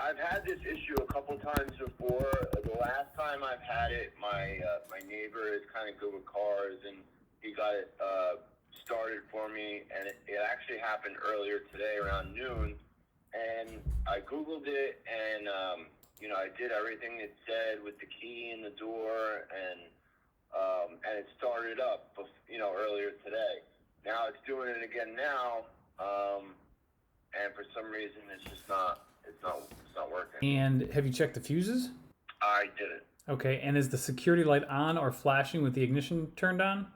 I've had this issue a couple times before. The last time I've had it, my neighbor is kind of good with cars, and he got it started for me, and it actually happened earlier today around noon. And I Googled it, and I did everything it said with the key in the door, and it started up, earlier today. Now it's doing it again now, and for some reason it's not working. And have you checked the fuses? I didn't. Okay, and is the security light on or flashing with the ignition turned on?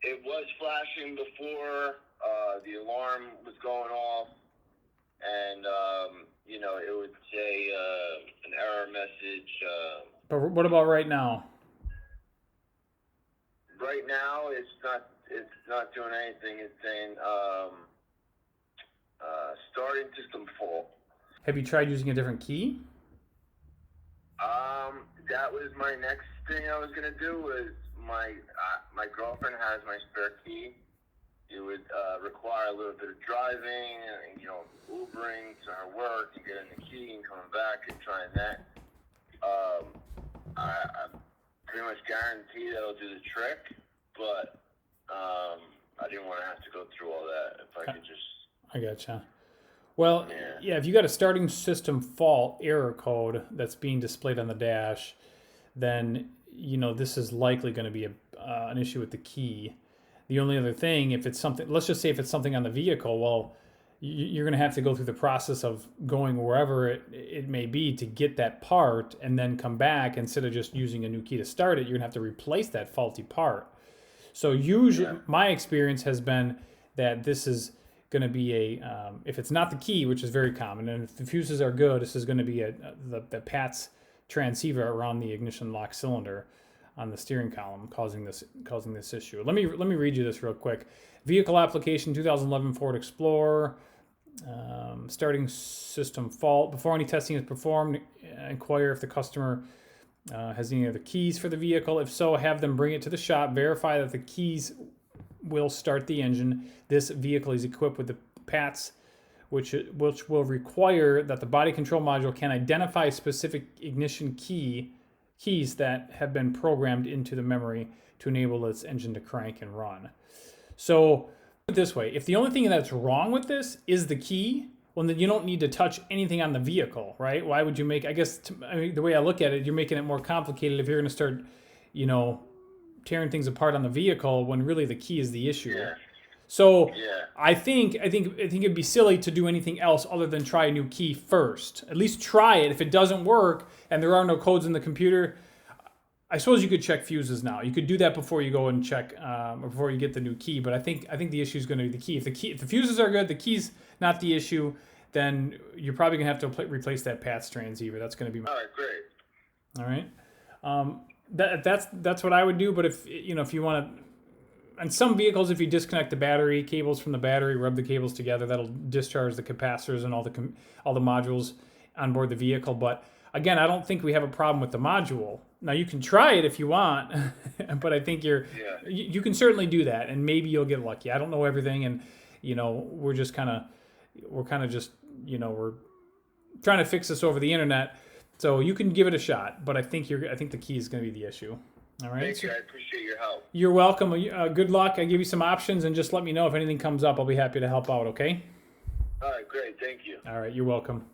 It was flashing before. The alarm was going off, and it would say an error message. But what about right now? Right now, it's not doing anything. It's saying starting system full. Have you tried using a different key? That was my next thing I was gonna do. Was my girlfriend has my spare key. It would require a little bit of driving and Ubering to her work and getting the key and coming back and trying that. I pretty much guarantee that'll do the trick, but I didn't want to have to go through all that. If I could just. I gotcha. Well, yeah, if you got a starting system fault error code that's being displayed on the dash, then this is likely going to be an issue with the key. The only other thing, if it's something, let's just say if it's something on the vehicle, well, you're going to have to go through the process of going wherever it may be to get that part and then come back. Instead of just using a new key to start it, you're going to have to replace that faulty part. So usually my experience has been that this is going to be if it's not the key, which is very common, and if the fuses are good, this is going to be the PATS transceiver around the ignition lock cylinder on the steering column causing this issue. Let me read you this real quick. Vehicle application 2011 Ford Explorer. Starting system fault. Before any testing is performed, inquire if the customer has any other keys for the vehicle. If so, have them bring it to the shop. Verify that the keys will start the engine. This vehicle is equipped with the PATS, which will require that the body control module can identify specific ignition keys that have been programmed into the memory to enable its engine to crank and run. So put it this way, if the only thing that's wrong with this is the key, well, then you don't need to touch anything on the vehicle, right? Why would you make, the way I look at it, you're making it more complicated if you're going to start, tearing things apart on the vehicle when really the key is the issue. Yeah. So I think it'd be silly to do anything else other than try a new key first. At least try it. If it doesn't work and there are no codes in the computer, I suppose you could check fuses now. You could do that before you go and check, before you get the new key. But I think the issue is going to be the key. If the fuses are good, the key's not the issue, then you're probably going to have to replace that PATS transceiver. That's going to be all right. Great. All right. That's what I would do. But if you want to, on some vehicles, if you disconnect the battery cables from the battery, rub the cables together, that'll discharge the capacitors and all the modules on board the vehicle. But again, I don't think we have a problem with the module. Now you can try it if you want, but I think you can certainly do that, and maybe you'll get lucky. I don't know everything, and we're trying to fix this over the internet. So you can give it a shot, but I think the key is going to be the issue. All right. Thank you. I appreciate your help. You're welcome. Good luck. I give you some options, and just let me know if anything comes up. I'll be happy to help out. Okay. All right. Great. Thank you. All right. You're welcome.